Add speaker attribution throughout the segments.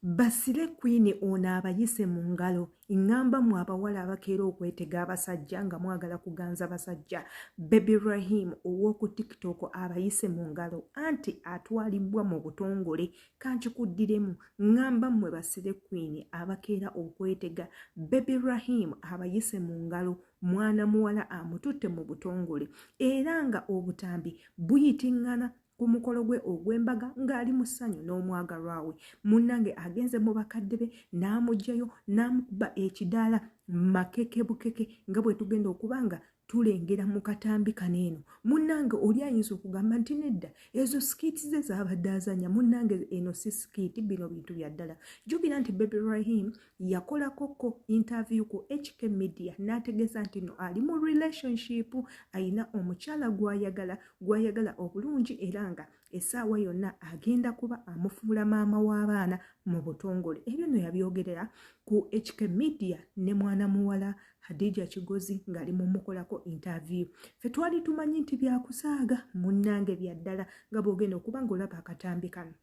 Speaker 1: Basile Queen ono abayise mu ngalo ingamba mu abawala abakeera okwetega abasajja nga mwagala kuganza basajja. Baby Rahim ow'oku TikTok abayise mu ngalo anti atwalibwa mu butongole kankikuddiremu ngamba mmwe Basile Queen abakeera okwetega Baby Rahim abayise mu ngalo mwana muwala amututte mu butongole era nga obutambi buyitingana ku mukolo gwe ogw'embaga ng'ali mu ssanyu n'omwagalwa we munnange agenze mu bakadde be n'amugjayo n'amukuba ekidaala makeke bukeke nga bwe tugenda okuba nga tulengera mu katambi kaneeno munnange oli ayinza okugamba nti nedda ezo skiiti ze zaabadde azanya munnange eno si skiiti bino bintu bya ddala jjukira nti Baby Rahim yakolakoko interview ku HK Media n'ategeeza nti no ali mu relationship ayina omukyala gwayagala obulungi era nga essaawa yonna agenda kuba amufuula maama w'abaana mu butongole ebyo no yabyogerera ku HK Media ne mwana muwala Hadija Kigozi ng'ali mu mukolako interview fe twali tumanyi nti byakusaaga munnange bya ddala nga bw'ogenda okuba ng'olaba akatambi kano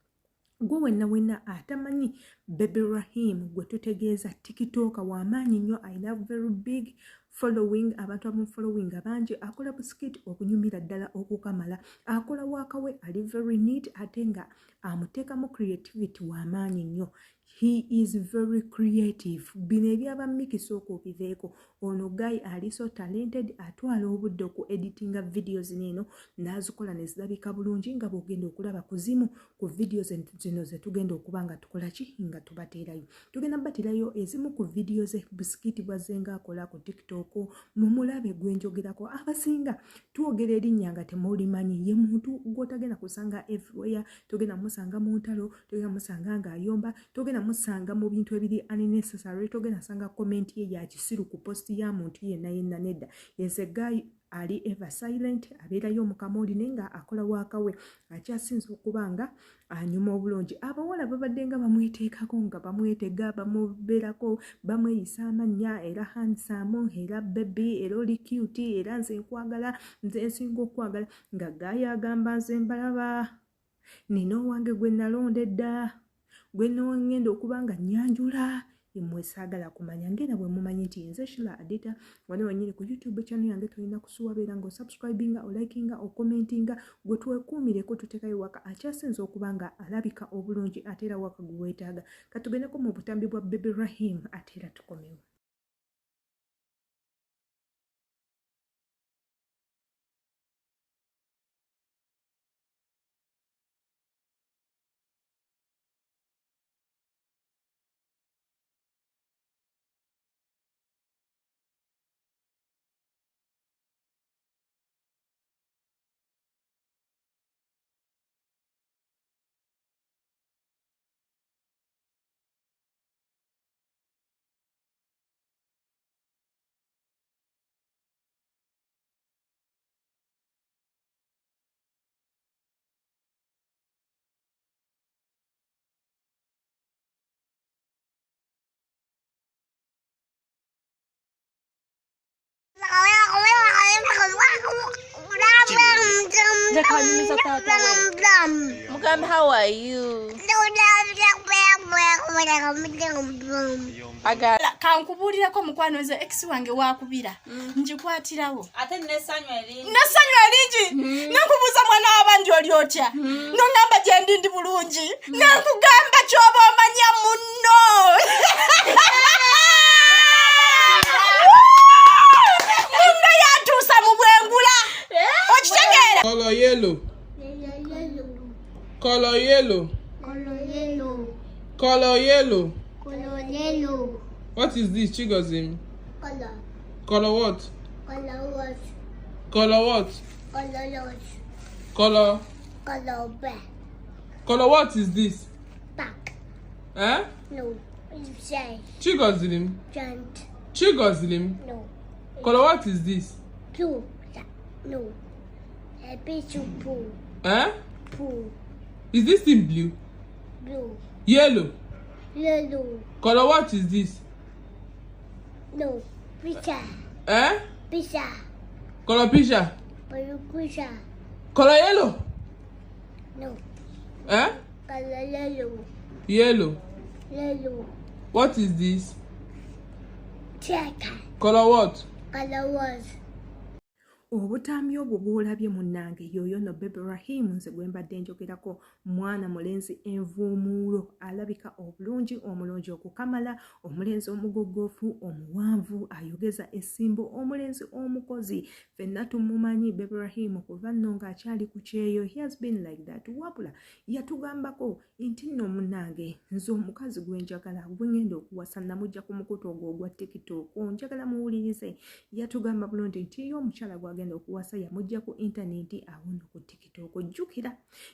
Speaker 1: gwe wenna atamanyi Baby Rahim gwe tutegeeza TikTok w'amaanyi nnyo ayina very big following abantu abamufollowing bangi akola busikiti okunyumira ddala okukamala akola wakawe ali very neat ate nga amuteekamu creativity w'amaanyi nnyo. He is very creative. Bino ebyabamikisa okubiveeko ono guy ali so talented atwala obudde ku editinga videos neno n'azikola ne zirabika bulungi nga bw'ogenda okulaba kuzimu ku videos zino ze tugenda okuba nga tukola ki nga tubateerayo tugenda batirayo ezimu ku videos busikiti bwazenga akola ku TikTok mu mulabe gwenjogerako abasinga twogera erinnya nga temulimanyi ye muntu gw'otagenda kusanga everywhere tugenda musanga mu ntalo tugenda musanga ng'ayomba tugenda musanga mu bintu ebiri unnecessary tugenda sanga comment ye ya kisiru ku post ya muntu yenna nedda yes a guy ali ever silent abeerayo mu kamoli nenga akola wakawe akyasinza okubanga anyuma obulungi abawala babadde nga bamweteekako nga bamwetega bamubeerako bamweyisa amannya era handsome era baby era oli cute era nze nkwagala nze nsinga okwagala nga gaaya agamba nze mbalaba nino wange gwe nalondedda gwe ngenda okuba nga nyanjula imwe saagala kumanya ngera bwe mumanyi nti nze Shila Adita wano wenyini ku YouTube channel yange tulina kusuwa beera ngo subscribinga o likinga o commentinga gwe twekuumireko tuteekayo waka akyasinza okuba nga alabika obulungi ate era waka gwe weetaaga katugendeko mu butambi bwa Baby Rahim ate era tukomewo.
Speaker 2: Mukam, how are you?
Speaker 3: Kankubuulirako mukwano nze ex wange wakubira njikwatirawo
Speaker 2: Ate nesanywa eringi.
Speaker 3: Nasanywa eringi nankubuuza mwana w'abandi oli otya nongamba gye ndi bulungi nankugamba ky'oba omanya munno munno yatuusa mu bwengula okitegeera.
Speaker 4: Color yellow. Color yellow. Color yellow. What is this, Chigozim?
Speaker 5: Color.
Speaker 4: Color what?
Speaker 5: Color what?
Speaker 4: Color what?
Speaker 5: Color what?
Speaker 4: Color.
Speaker 5: Color black.
Speaker 4: Color what is this?
Speaker 5: Back.
Speaker 4: Eh?
Speaker 5: No. It's say.
Speaker 4: Chigozim.
Speaker 5: Giant.
Speaker 4: Chigozim.
Speaker 5: No.
Speaker 4: Color what is this?
Speaker 5: Blue. No. A bit of blue.
Speaker 4: Eh?
Speaker 5: Blue.
Speaker 4: Is this thing blue?
Speaker 5: Blue.
Speaker 4: Yellow.
Speaker 5: Yellow.
Speaker 4: Color what is this?
Speaker 5: No. Pizza.
Speaker 4: Eh?
Speaker 5: Pizza.
Speaker 4: Color picture.
Speaker 5: Pizza.
Speaker 4: Color yellow.
Speaker 5: No.
Speaker 4: Eh?
Speaker 5: Color yellow.
Speaker 4: Yellow.
Speaker 5: Yellow.
Speaker 4: What is this?
Speaker 5: Check.
Speaker 4: Color what?
Speaker 5: Color was.
Speaker 1: Obutambi obwo bw'olabye munnange yoyo no Baby Rahim nze gwe mbadde njogerako mwana mulenzi envuumuulo alabika obulungi omulungi okukamala omulenzi omugoggoofu omuwanvu ayogeza essimbo omulenzi omukozi ffenna tumumanyi Baby Rahim kuva nno ng'akyali ku kyeyo he has been like that wabula yatugambako nti nno munnange nze omukazi gwe njagala gwe ngenda okuwasa namujja ku mukutu ogwo ogwa TikTok njagala muwulirize yatugamba bulungi nti yo omukyala gwagenda okuwasa yamujja ku intaneti awono ku TikTok jjukira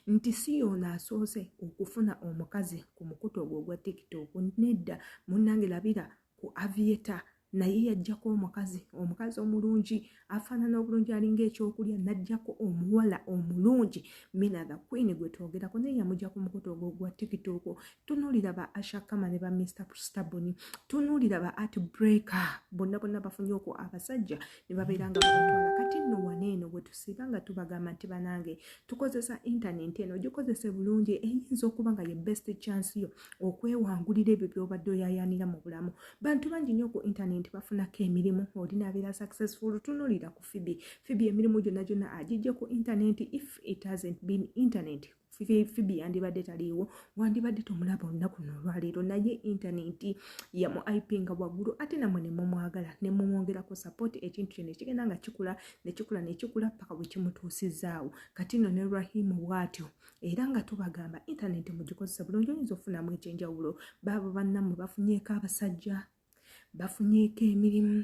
Speaker 1: nti si yoona asoose okufuna omukazi ku mukutu ogwo ogwa TikTok nedda munnange labira ku aviator naye yajjako omukazi omulungi afaanana obulungi alinga ekyokulya najjako omuwala omulungi Mina the Queen gwe twogerako naye yamujja ku mukutu ogwo gwa TikTok tunuulira ba Asha Kama ne ba Mr. Stubborn tunuulira ba Art Breaker bonna bafunye okwo abasajja ne babeera nga babatwala kati nno waneeno bwe tusiba nga tubagamba nti banange tukozesa intaneti eno gikozese bulungi eyinza okuba nga ye best chance yo okwewangulira ebyo by'obadde oyayaanira mu bulamu bantu bangi nnyo ku intaneti bafunako emirimu olina abeera successful tunuulira ku Phoebe emirimu gyonna agijje ku intaneti if it hasn't been internet Phoebe yandibadde taliiwo wandibadde tomulaba olunaku n'olwaleero naye intaneti yamu ayipinga waggulu ate namwe ne mumwagala ne mumwongerako support ekintu kino ekigenda nga kikula paka bwe kimutuusizaawo kati nno ne Rahim bw'atyo era nga tubagamba intaneti mugikozesa bulungi oyinza okufunamu ekyenjawulo baabo bannammwe bafunyeeko abasajja bafunyeeko emirimu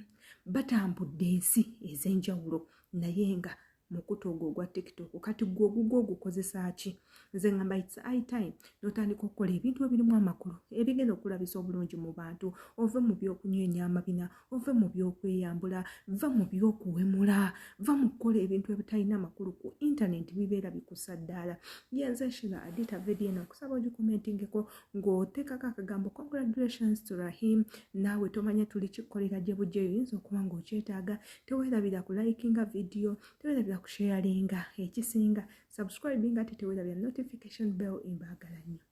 Speaker 1: batambudde ensi ez'enjawulo naye nga mukutu ogwo ogwa TikTok kati gwe ogukozesa ki nze ngamba it's high time n'otandika okukola ebintu ebirimu amakulu ebigenda okulabisa obulungi mu bantu ove mu by'okunywenya amabina ove mu by'okweyambula va mu by'okuwemula va mu kukola ebintu ebitalina makulu ku intaneti bibeera bikusa ddaala yenze Sheila Adita video eno okusaba ogikomentingeko ng'oteekako akagambo congratulations to Rahim naawe tomanya tuli kikolera gye bujjeyo oyinza okuba ng'okyetaaga teweerabira ku likinga video teweerabira ku sharinga ekisinga subscribing ate teweerabira notification bell embaagala nnyo